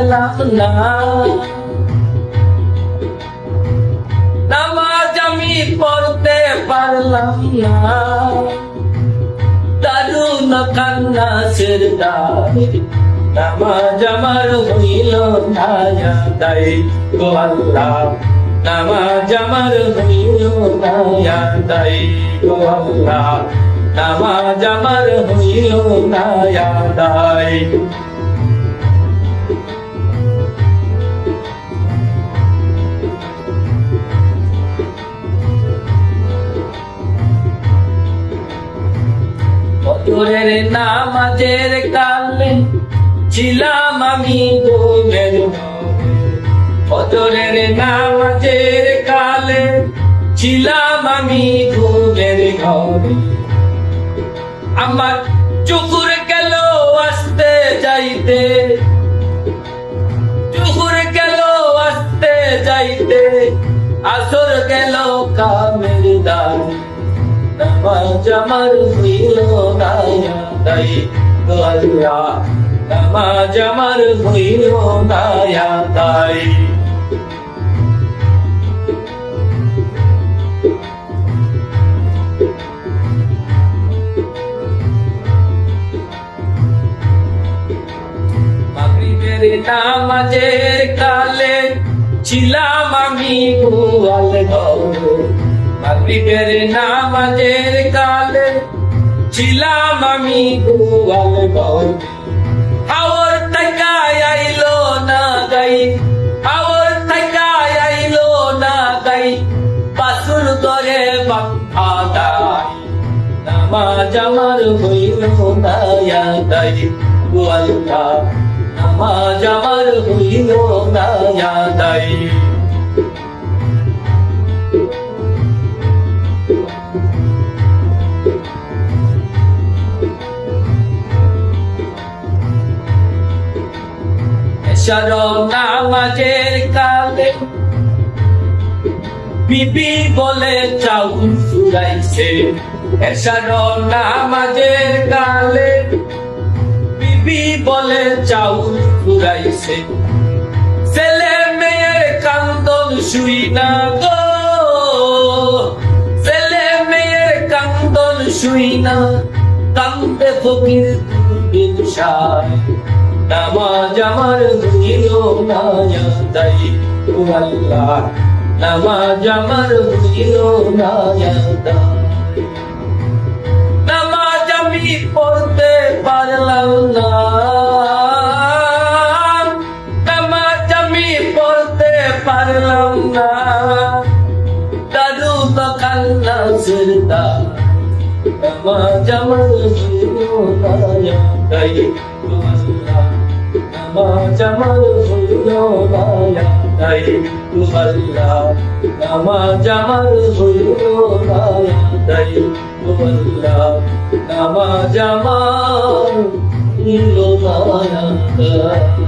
পারলাম না, নামাজ আমি পড়তে পারলাম না, দারুণ কান্না সেরদার, নামাজ আমার হইল না আদায় গো আল্লাহ, নামাজ আমার হইল না আদায় গো আল্লাহ, নামাজ আমার হইল না আদায়। ফজরের নামাজের কালে ছিলাম আমি ঘুমের ঘরে, ফজরের নামাজের কালে ছিলাম আমি ঘুমের ঘরে, আমার চুকুর গেল আসতে যাইতে, চুকুর গেল আসতে যাইতে, আসর গেল কামের দায়, নামাজ আমার হইল না আদায় গো আল্লাহ, নামাজ আমার হইল না আদায়। মাগরিবের নামাজের কালে ছিলাম আমি গোয়াল ঘরে, মাগরিবের নামাজের কালে ছিলাম আমি গোয়াল ঘরে, হাওর তাকায় আইলো না গাই, হাওর তাকায় আইলো না গাই, বাসুর করে বাপ্পা গাই, নামাজ আমার হইল না আদায় গো আল্লাহ, নামাজ আমার হইল না আদায়। এশার নামাজের কালে বিবি বলে চাউল ফুরাইছে, এশার নামাজের কালে বিবি বলে চাউল ফুরাইছে, ছেলে মেয়ের কান্দন শুই না গো, ছেলে মেয়ের কান্দন শুই না, কান্দে ফকির দিন সায়, নামাজ আমার হইল না আদায় গো আল্লাহ, নামাজ আমার হইল না আদায়, নামাজ আমি পড়তে পারলাম না, নামাজ আমি পড়তে পারলাম না, দারুণ কান্না সেরদার, নামাজ আমার হইল না আদায় গো আল্লাহ, নামাজ আমার হইল না আদায় গো আল্লাহ, নামাজ আমার হইল না আদায় গো আল্লাহ, নামাজ আমার হইল না আদায়।